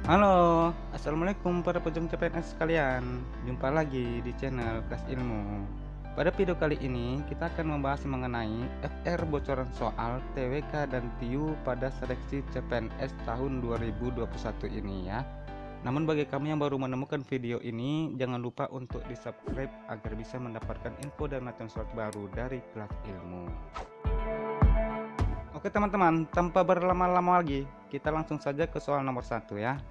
Halo, assalamualaikum para pejuang CPNS sekalian. Jumpa lagi di channel Kelas Ilmu. Pada video kali ini kita akan membahas mengenai FR bocoran soal TWK dan TIU pada seleksi CPNS tahun 2021 ini ya. Namun bagi kamu yang baru menemukan video ini, jangan lupa untuk di-subscribe agar bisa mendapatkan info dan materi soal baru dari Kelas Ilmu. Oke teman-teman, tanpa berlama-lama lagi, kita langsung saja ke soal nomor 1 ya.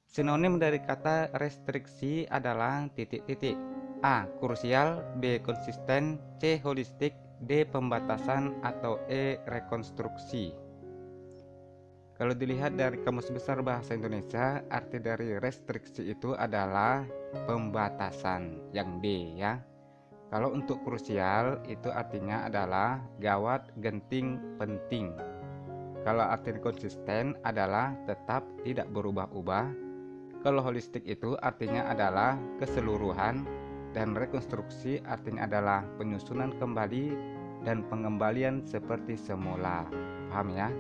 Sinonim dari kata restriksi adalah titik-titik. A. Krusial, B. Konsisten, C. Holistik, D. Pembatasan, atau E. Rekonstruksi. Kalau dilihat dari Kamus Besar Bahasa Indonesia, arti dari restriksi itu adalah pembatasan, yang D ya. Kalau untuk krusial itu artinya adalah gawat, genting, penting. Kalau arti konsisten adalah tetap tidak berubah-ubah. Kalau holistik itu artinya adalah keseluruhan, dan rekonstruksi artinya adalah penyusunan kembali dan pengembalian seperti semula. Paham ya?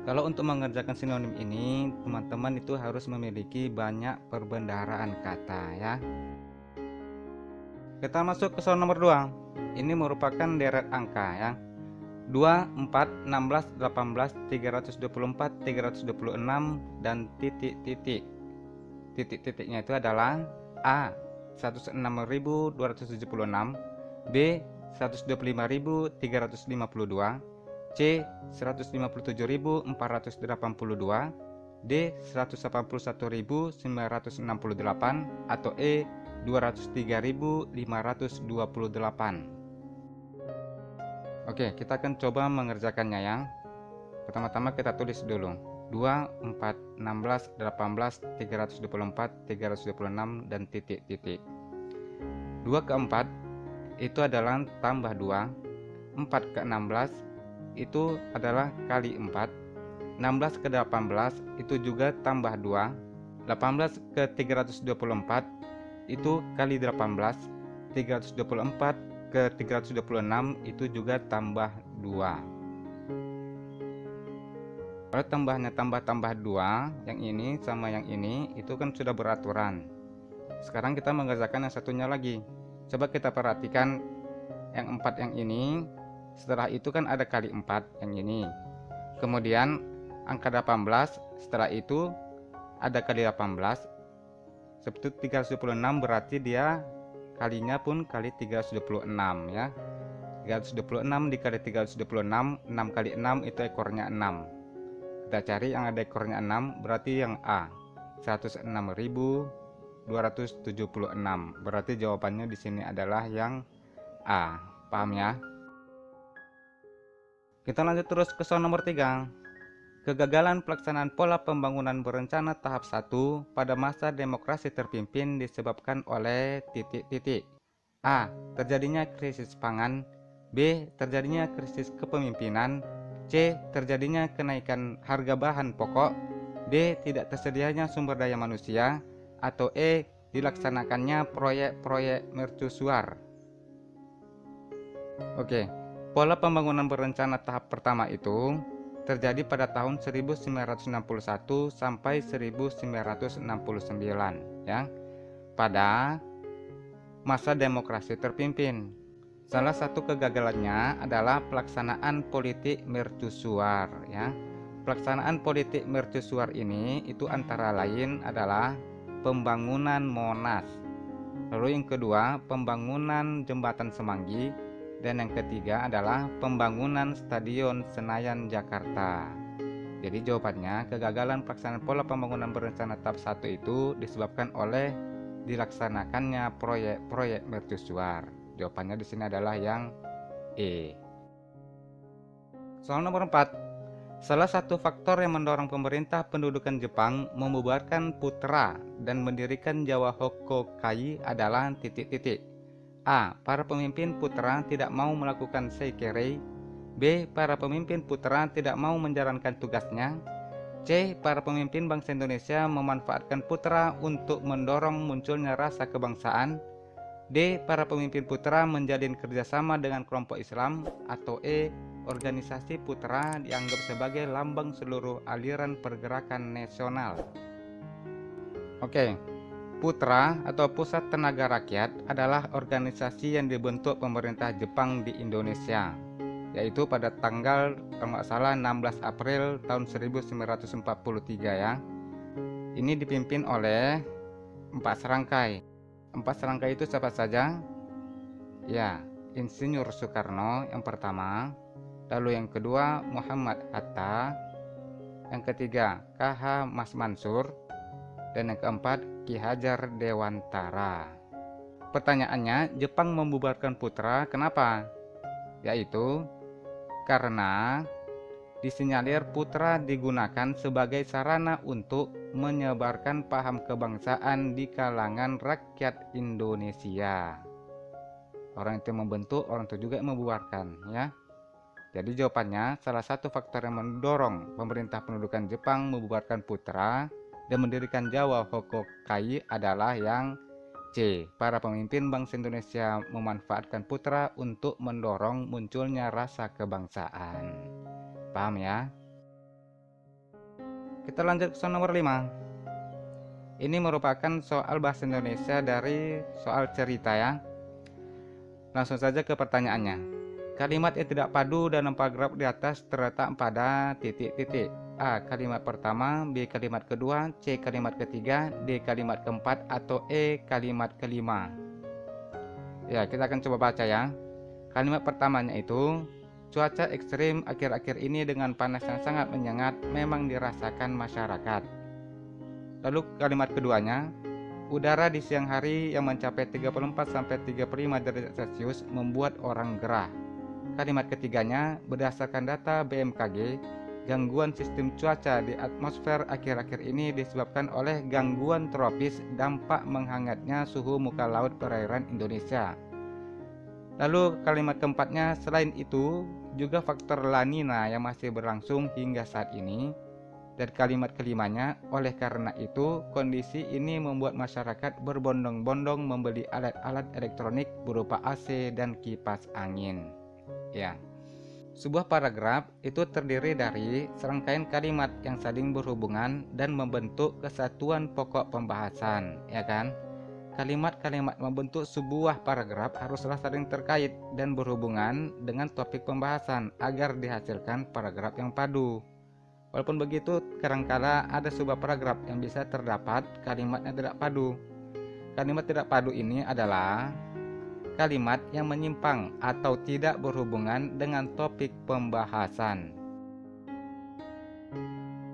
Kalau untuk mengerjakan sinonim ini, teman-teman itu harus memiliki banyak perbendaharaan kata ya. Kita masuk ke soal nomor 2. Ini merupakan deret angka ya. 2, 4, 16, 18, 324, 326, dan titik-titik. Titik-titiknya itu adalah A. 106.276, B. 125.352, C. 157.482, D. 181.968, atau E. 203.528. Oke, kita akan coba mengerjakannya ya. Pertama-tama kita tulis dulu 2, 4, 16, 18, 324, 326, dan titik-titik. 2 ke 4 itu adalah tambah 2, 4 ke 16 itu adalah kali 4, 16 ke 18 itu juga tambah 2, 18 ke 324 itu kali 18, 324 ke 326 itu juga tambah 2. Kalau tambahnya tambah 2, yang ini sama yang ini itu kan sudah beraturan. Sekarang kita mengerjakan yang satunya lagi. Coba kita perhatikan yang 4 yang ini. Setelah itu kan ada kali 4 yang ini. Kemudian angka 18, setelah itu ada kali 18. Seperti 326 berarti dia kalinya pun kali 326 ya. 326 dikali 326, 6 kali 6 itu ekornya 6. Kita cari yang ada ekornya 6, berarti yang A. 106.276. Berarti jawabannya di sini adalah yang A. Paham ya? Kita lanjut terus ke soal nomor 3. Kegagalan pelaksanaan pola pembangunan berencana tahap 1 pada masa demokrasi terpimpin disebabkan oleh titik-titik. A. Terjadinya krisis pangan, B. Terjadinya krisis kepemimpinan, C. Terjadinya kenaikan harga bahan pokok, D. Tidak tersedianya sumber daya manusia, atau E. Dilaksanakannya proyek-proyek mercusuar. Oke, pola pembangunan berencana tahap pertama itu terjadi pada tahun 1961 sampai 1969 ya, pada masa demokrasi terpimpin. Salah satu kegagalannya adalah pelaksanaan politik mercusuar ya. Pelaksanaan politik mercusuar ini itu antara lain adalah pembangunan Monas. Lalu yang kedua, pembangunan jembatan Semanggi, dan yang ketiga adalah pembangunan Stadion Senayan Jakarta. Jadi jawabannya, kegagalan pelaksanaan pola pembangunan berencana tahap 1 itu disebabkan oleh dilaksanakannya proyek-proyek mercusuar. Jawabannya di sini adalah yang E. Soal nomor 4. Salah satu faktor yang mendorong pemerintah pendudukan Jepang membubarkan Putra dan mendirikan Jawa Hokkaido adalah titik-titik. A. Para pemimpin Putra tidak mau melakukan seikere. B. Para pemimpin Putra tidak mau menjalankan tugasnya. C. Para pemimpin bangsa Indonesia memanfaatkan Putra untuk mendorong munculnya rasa kebangsaan. D. Para pemimpin putra menjalin kerjasama dengan kelompok Islam. Atau E. Organisasi putra dianggap sebagai lambang seluruh aliran pergerakan nasional. Oke, Putra atau Pusat Tenaga Rakyat adalah organisasi yang dibentuk pemerintah Jepang di Indonesia, yaitu pada tanggal kalau nggak salah 16 April tahun 1943 ya. Ini dipimpin oleh 4 serangkai. 4 serangkai itu siapa saja? Ya, Insinyur Soekarno yang pertama, lalu yang kedua Muhammad Hatta, yang ketiga KH Mas Mansur, dan yang keempat Ki Hajar Dewantara. Pertanyaannya, Jepang membubarkan Putra kenapa? Yaitu karena disinyalir Putra digunakan sebagai sarana untuk menyebarkan paham kebangsaan di kalangan rakyat Indonesia. Orang itu membentuk, orang itu juga membubarkan ya. Jadi jawabannya, salah satu faktor yang mendorong pemerintah pendudukan Jepang membubarkan Putra dan mendirikan Jawa Hokokai adalah yang C. Para pemimpin bangsa Indonesia memanfaatkan Putra untuk mendorong munculnya rasa kebangsaan. Paham ya? Kita lanjut ke soal nomor 5. Ini merupakan soal bahasa Indonesia dari soal cerita ya. Langsung saja ke pertanyaannya. Kalimat yang tidak padu dalam paragraf di atas terletak pada titik-titik. A. Kalimat pertama, B. Kalimat kedua, C. Kalimat ketiga, D. Kalimat keempat, atau E. Kalimat kelima. Ya, kita akan coba baca ya. Kalimat pertamanya itu, cuaca ekstrim akhir-akhir ini dengan panas yang sangat menyengat memang dirasakan masyarakat. Lalu kalimat keduanya, udara di siang hari yang mencapai 34-35 derajat Celcius membuat orang gerah. Kalimat ketiganya, berdasarkan data BMKG, gangguan sistem cuaca di atmosfer akhir-akhir ini disebabkan oleh gangguan tropis dampak menghangatnya suhu muka laut perairan Indonesia. Lalu kalimat keempatnya, selain itu juga faktor La Nina yang masih berlangsung hingga saat ini. Dan kalimat kelimanya, oleh karena itu kondisi ini membuat masyarakat berbondong-bondong membeli alat-alat elektronik berupa AC dan kipas angin. Ya, sebuah paragraf itu terdiri dari serangkaian kalimat yang saling berhubungan dan membentuk kesatuan pokok pembahasan, ya kan? Kalimat-kalimat membentuk sebuah paragraf haruslah saling terkait dan berhubungan dengan topik pembahasan agar dihasilkan paragraf yang padu. Walaupun begitu, kadangkala ada sebuah paragraf yang bisa terdapat kalimat yang tidak padu. Kalimat tidak padu ini adalah kalimat yang menyimpang atau tidak berhubungan dengan topik pembahasan.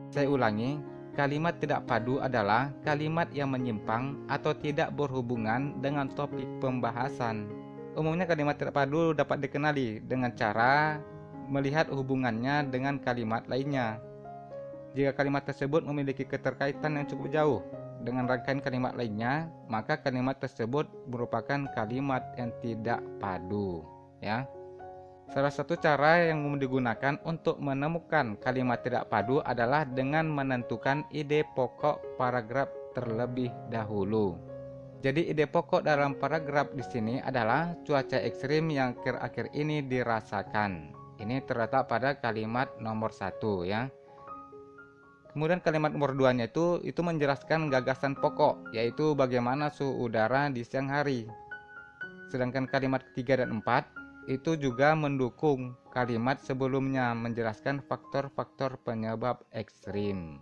Saya ulangi, kalimat tidak padu adalah kalimat yang menyimpang atau tidak berhubungan dengan topik pembahasan. Umumnya kalimat tidak padu dapat dikenali dengan cara melihat hubungannya dengan kalimat lainnya. Jika kalimat tersebut memiliki keterkaitan yang cukup jauh dengan rangkaian kalimat lainnya, maka kalimat tersebut merupakan kalimat yang tidak padu ya. Salah satu cara yang digunakan untuk menemukan kalimat tidak padu adalah dengan menentukan ide pokok paragraf terlebih dahulu. Jadi ide pokok dalam paragraf di sini adalah cuaca ekstrim yang akhir-akhir ini dirasakan. Ini terletak pada kalimat nomor 1 ya. Kemudian kalimat nomor 2-nya itu menjelaskan gagasan pokok, yaitu bagaimana suhu udara di siang hari. Sedangkan kalimat ketiga dan 4 itu juga mendukung kalimat sebelumnya, menjelaskan faktor-faktor penyebab ekstrim.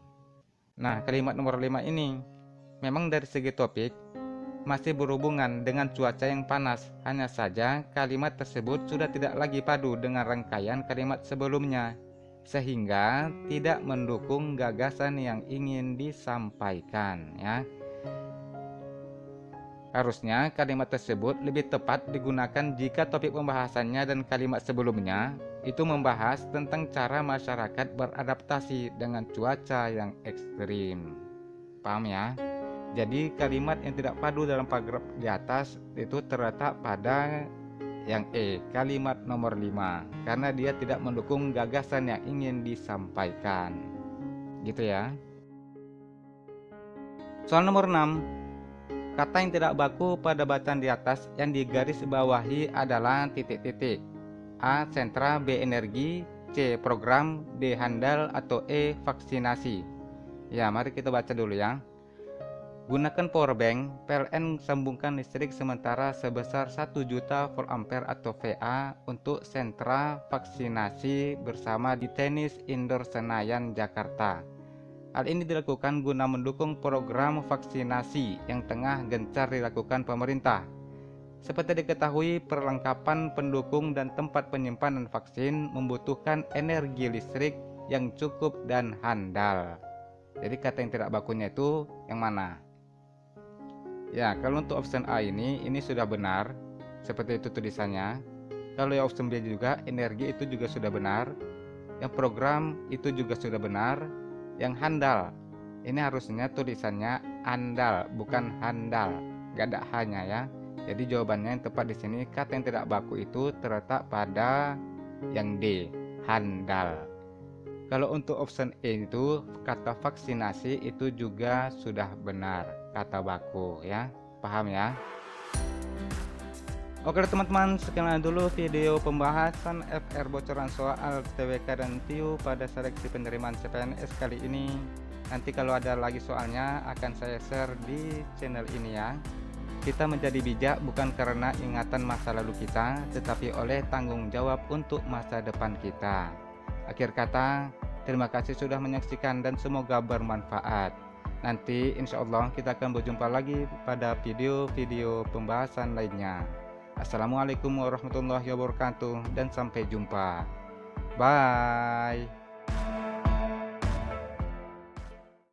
Nah, kalimat nomor 5 ini memang dari segi topik masih berhubungan dengan cuaca yang panas. Hanya saja kalimat tersebut sudah tidak lagi padu dengan rangkaian kalimat sebelumnya, sehingga tidak mendukung gagasan yang ingin disampaikan ya. Harusnya kalimat tersebut lebih tepat digunakan jika topik pembahasannya dan kalimat sebelumnya itu membahas tentang cara masyarakat beradaptasi dengan cuaca yang ekstrim. Paham ya? Jadi kalimat yang tidak padu dalam paragraf di atas itu terletak pada yang E, kalimat nomor 5, karena dia tidak mendukung gagasan yang ingin disampaikan. Gitu ya. Soal nomor 6. Kata yang tidak baku pada bacaan di atas yang digaris bawahi adalah titik-titik. A. Sentra, B. Energi, C. Program, D. Handal, atau E. Vaksinasi. Ya, mari kita baca dulu ya. Gunakan powerbank, PLN sambungkan listrik sementara sebesar 1 juta volt ampere atau VA untuk sentra vaksinasi bersama di Tenis Indoor Senayan, Jakarta. Hal ini dilakukan guna mendukung program vaksinasi yang tengah gencar dilakukan pemerintah. Seperti diketahui, perlengkapan pendukung dan tempat penyimpanan vaksin membutuhkan energi listrik yang cukup dan handal. Jadi kata yang tidak bakunya itu yang mana? Ya, kalau untuk option A ini sudah benar, seperti itu tulisannya. Kalau yang option B juga, energi itu juga sudah benar. Yang program itu juga sudah benar. Yang handal, ini harusnya tulisannya andal, bukan handal, gak ada hanya ya. Jadi jawabannya yang tepat di sini, kata yang tidak baku itu terletak pada yang D, handal. Kalau untuk option E itu kata vaksinasi itu juga sudah benar, kata baku ya. Paham ya? Oke teman-teman, sekian dulu video pembahasan FR bocoran soal TWK dan TIU pada seleksi penerimaan CPNS kali ini. Nanti kalau ada lagi soalnya akan saya share di channel ini ya. Kita menjadi bijak bukan karena ingatan masa lalu kita, tetapi oleh tanggung jawab untuk masa depan kita. Akhir kata, terima kasih sudah menyaksikan dan semoga bermanfaat. Nanti insya Allah kita akan berjumpa lagi pada video-video pembahasan lainnya. Assalamualaikum warahmatullahi wabarakatuh dan sampai jumpa. Bye.